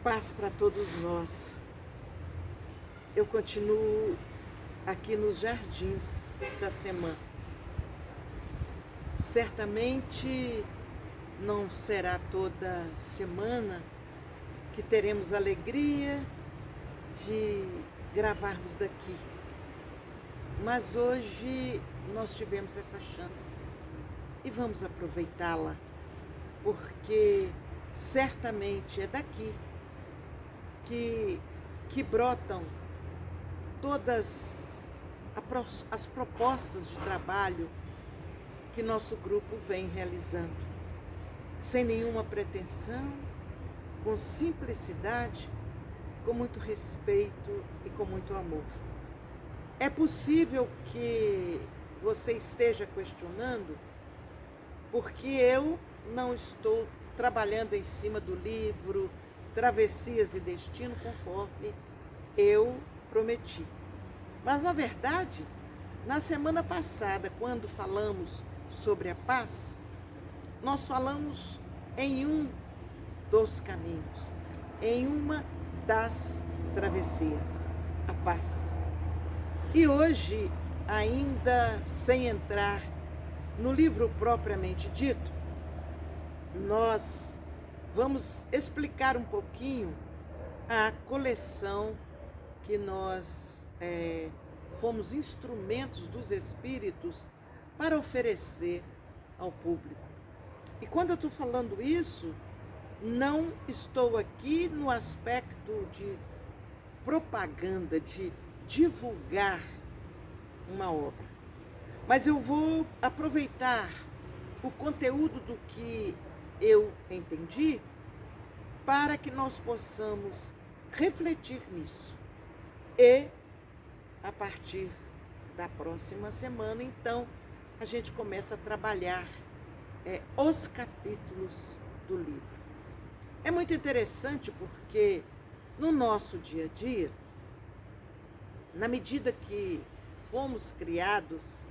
Paz para todos nós. Eu continuo aqui nos jardins da semana. Certamente não será toda semana que teremos alegria de gravarmos daqui. Mas hoje nós tivemos essa chance e vamos aproveitá-la, porque certamente é daqui que brotam todas as propostas de trabalho que nosso grupo vem realizando, sem nenhuma pretensão, com simplicidade, com muito respeito e com muito amor. É possível que você esteja questionando porque eu não estou trabalhando em cima do livro Travessias e Destino, conforme eu prometi. Mas, na verdade, na semana passada, quando falamos sobre a paz, nós falamos em um dos caminhos, em uma das travessias, a paz. E hoje, ainda sem entrar no livro propriamente dito, nós vamos explicar um pouquinho a coleção que nós fomos instrumentos dos Espíritos para oferecer ao público. E quando eu estou falando isso, não estou aqui no aspecto de propaganda, de divulgar uma obra. Mas eu vou aproveitar o conteúdo do que eu entendi para que nós possamos refletir nisso. E, a partir da próxima semana, então, a gente começa a trabalhar os capítulos do livro. É muito interessante porque no nosso dia a dia, na medida que fomos criados,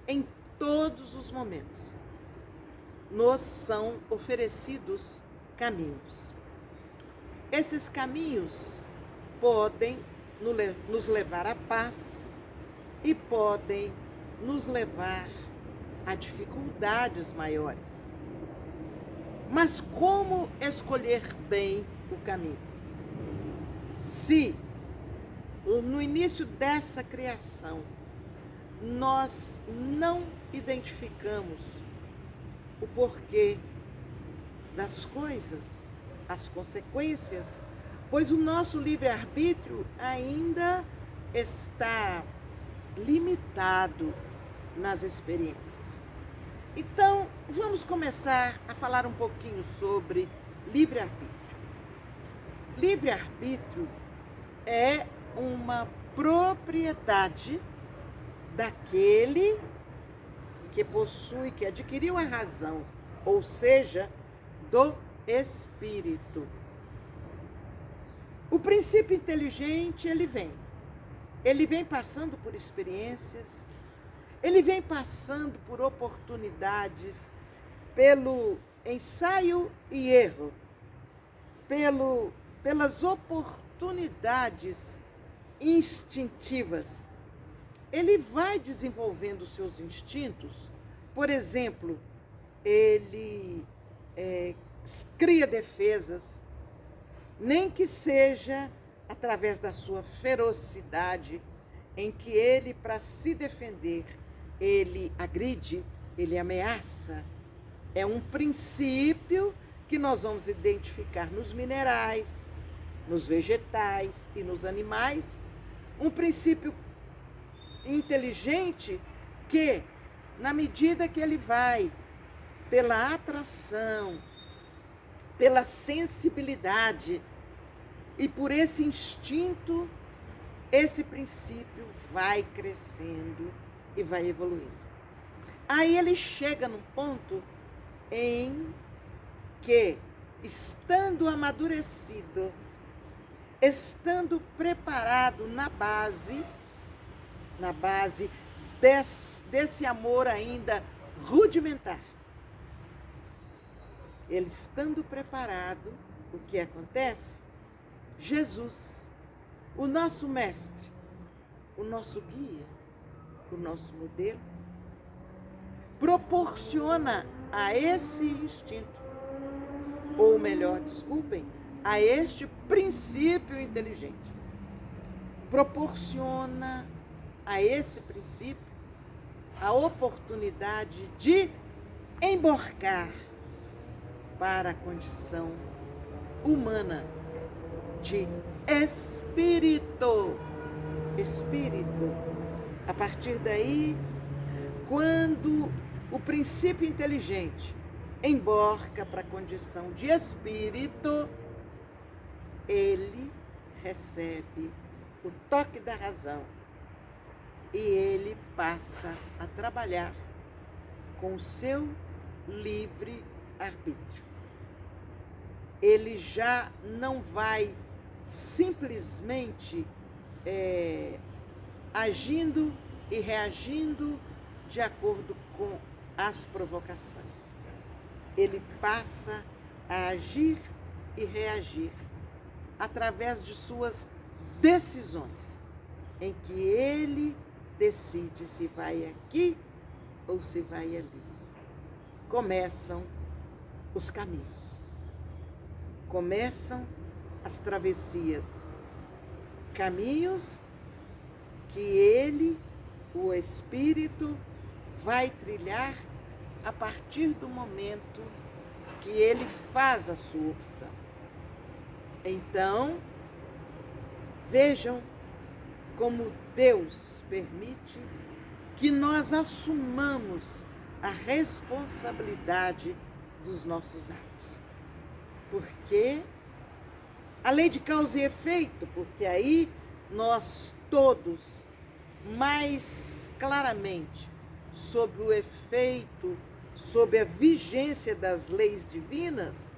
em todos os momentos, nos são oferecidos caminhos. Esses caminhos podem nos levar à paz e podem nos levar a dificuldades maiores. Mas como escolher bem o caminho? Se no início dessa criação nós não identificamos o porquê das coisas, as consequências, pois o nosso livre-arbítrio ainda está limitado nas experiências. Então, vamos começar a falar um pouquinho sobre livre-arbítrio. Livre-arbítrio é uma propriedade daquele que possui, que adquiriu a razão, ou seja, do espírito. O princípio inteligente, ele vem passando por experiências, ele vem passando por oportunidades, pelo ensaio e erro, pelas oportunidades instintivas. Ele vai desenvolvendo seus instintos. Por exemplo, ele cria defesas, nem que seja através da sua ferocidade, em que ele, para se defender, ele agride, ele ameaça. É um princípio que nós vamos identificar nos minerais, nos vegetais e nos animais. Um princípio inteligente que, na medida que ele vai pela atração, pela sensibilidade e por esse instinto, esse princípio vai crescendo e vai evoluindo. Aí ele chega num ponto em que, estando amadurecido, estando preparado na base desse amor ainda rudimentar, ele estando preparado, o que acontece? Jesus, o nosso mestre, o nosso guia, o nosso modelo, proporciona a esse instinto, ou melhor, desculpem, a este princípio inteligente. Proporciona a esse princípio a oportunidade de embarcar para a condição humana de espírito. Espírito. A partir daí, quando o princípio inteligente embarca para a condição de espírito, ele recebe o toque da razão e ele passa a trabalhar com o seu livre arbítrio. Ele já não vai simplesmente agindo e reagindo de acordo com as provocações. Ele passa a agir e reagir através de suas decisões, em que ele decide se vai aqui ou se vai ali. Começam os caminhos, começam as travessias, caminhos que ele, o Espírito, vai trilhar a partir do momento que ele faz a sua opção. Então, vejam como Deus permite que nós assumamos a responsabilidade dos nossos atos. Porque a lei de causa e efeito, porque aí nós todos, mais claramente, sob o efeito, sob a vigência das leis divinas,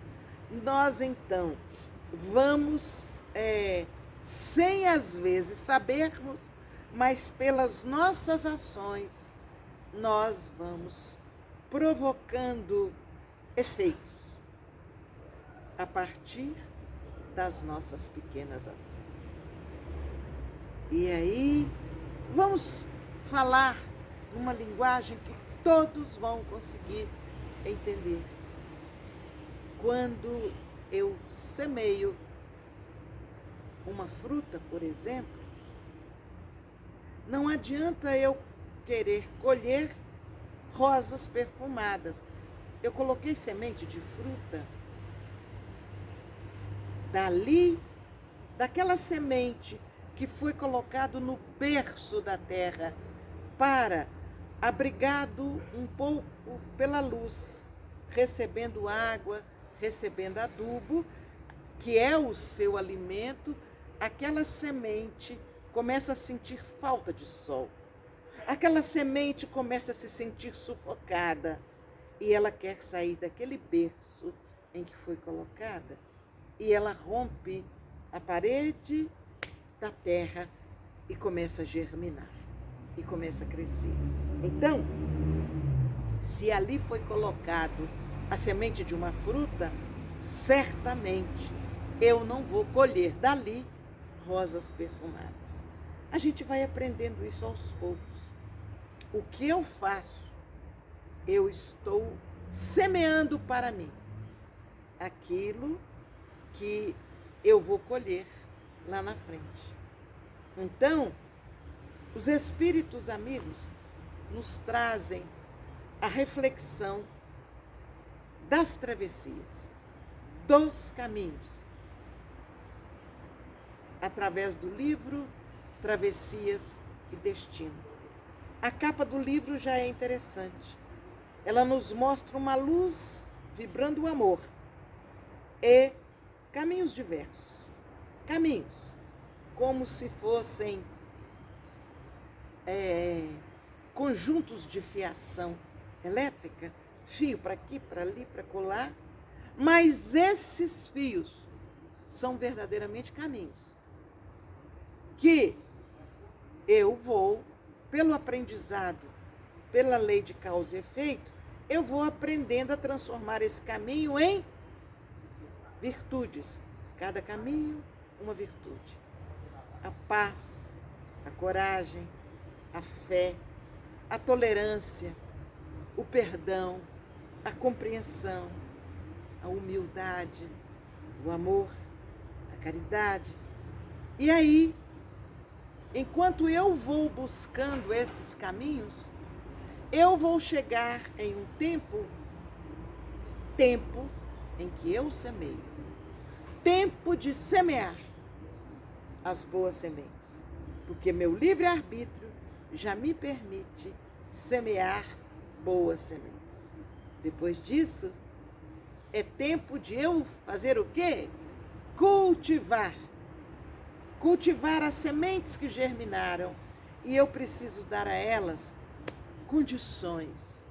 nós então vamos, sem às vezes sabermos, mas pelas nossas ações, nós vamos provocando efeitos a partir das nossas pequenas ações. E aí, vamos falar uma linguagem que todos vão conseguir entender. Quando eu semeio uma fruta, por exemplo, não adianta eu querer colher rosas perfumadas. Eu coloquei semente de fruta, daquela semente que foi colocado no berço da terra para, abrigado um pouco pela luz, recebendo água, recebendo adubo, que é o seu alimento, aquela semente começa a sentir falta de sol. Aquela semente começa a se sentir sufocada e ela quer sair daquele berço em que foi colocada e ela rompe a parede da terra e começa a germinar e começa a crescer. Então, se ali foi colocado a semente de uma fruta, certamente eu não vou colher dali rosas perfumadas. A gente vai aprendendo isso aos poucos. O que eu faço? Eu estou semeando para mim aquilo que eu vou colher lá na frente. Então, os espíritos amigos nos trazem a reflexão das travessias, dos caminhos, através do livro Travessias e Destino. A capa do livro já é interessante. Ela nos mostra uma luz vibrando o amor e caminhos diversos. Caminhos, como se fossem conjuntos de fiação elétrica, fio para aqui, para ali, para colar, mas esses fios são verdadeiramente caminhos que eu vou, pelo aprendizado, pela lei de causa e efeito, eu vou aprendendo a transformar esse caminho em virtudes. Cada caminho, uma virtude. A paz, a coragem, a fé, a tolerância, o perdão, a compreensão, a humildade, o amor, a caridade. E aí, enquanto eu vou buscando esses caminhos, eu vou chegar em um tempo em que eu semeio. Tempo de semear as boas sementes. Porque meu livre-arbítrio já me permite semear boas sementes. Depois disso, é tempo de eu fazer o quê? Cultivar. Cultivar as sementes que germinaram. E eu preciso dar a elas condições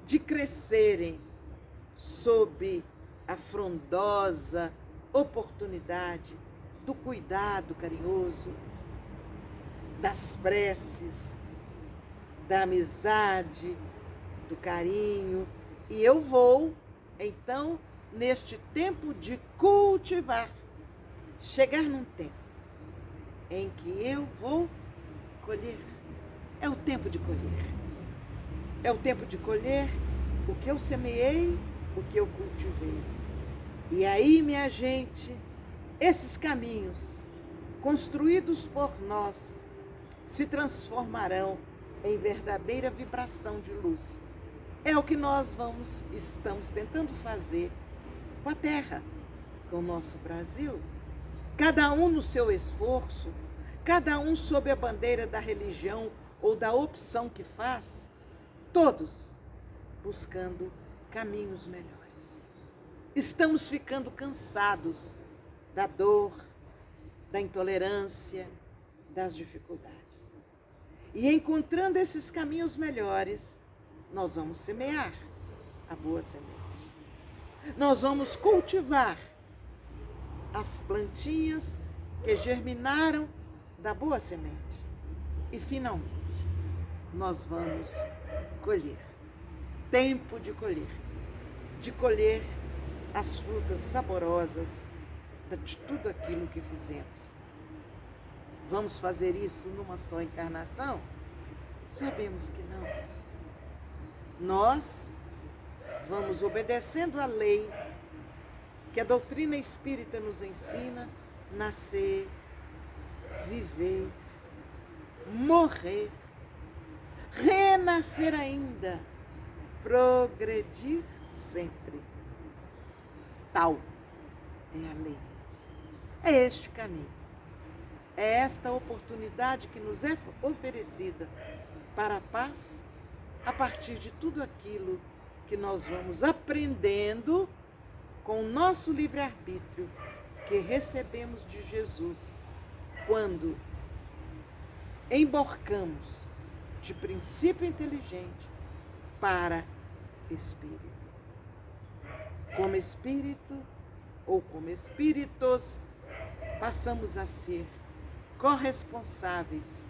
de crescerem sob a frondosa oportunidade do cuidado carinhoso, das preces, da amizade, do carinho. E eu vou, então, neste tempo de cultivar, chegar num tempo em que eu vou colher. É o tempo de colher. É o tempo de colher o que eu semeei, o que eu cultivei. E aí, minha gente, esses caminhos construídos por nós se transformarão em verdadeira vibração de luz. É o que nós estamos tentando fazer com a Terra, com o nosso Brasil. Cada um no seu esforço, cada um sob a bandeira da religião ou da opção que faz, todos buscando caminhos melhores. Estamos ficando cansados da dor, da intolerância, das dificuldades. E encontrando esses caminhos melhores, nós vamos semear a boa semente. Nós vamos cultivar as plantinhas que germinaram da boa semente. E, finalmente, nós vamos colher. Tempo de colher. De colher as frutas saborosas de tudo aquilo que fizemos. Vamos fazer isso numa só encarnação? Sabemos que não. Nós vamos obedecendo a lei que a doutrina espírita nos ensina: nascer, viver, morrer, renascer ainda, progredir sempre. Tal é a lei. É este caminho. É esta oportunidade que nos é oferecida para a paz a partir de tudo aquilo que nós vamos aprendendo com o nosso livre-arbítrio que recebemos de Jesus quando emborcamos de princípio inteligente para espírito. Como espírito ou como espíritos, passamos a ser corresponsáveis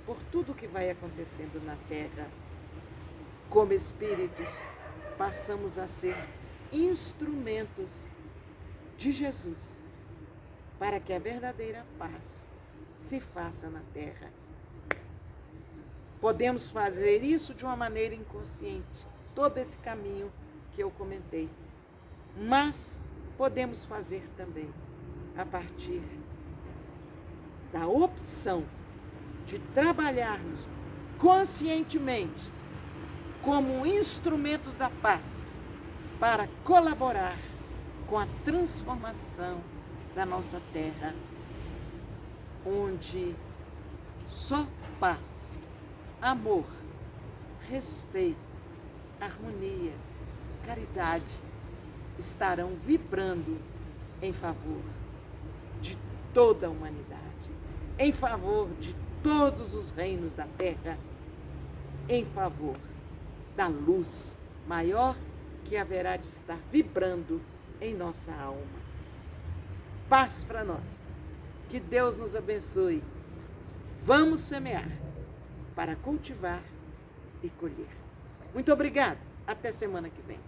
por tudo que vai acontecendo na Terra. Como espíritos, passamos a ser instrumentos de Jesus para que a verdadeira paz se faça na Terra. Podemos fazer isso de uma maneira inconsciente, todo esse caminho que eu comentei. Mas podemos fazer também a partir da opção de trabalharmos conscientemente como instrumentos da paz para colaborar com a transformação da nossa terra, onde só paz, amor, respeito, harmonia, caridade estarão vibrando em favor de toda a humanidade, em favor de todos os reinos da terra, em favor da luz maior que haverá de estar vibrando em nossa alma. Paz para nós. Que Deus nos abençoe. Vamos semear para cultivar e colher. Muito obrigada. Até semana que vem.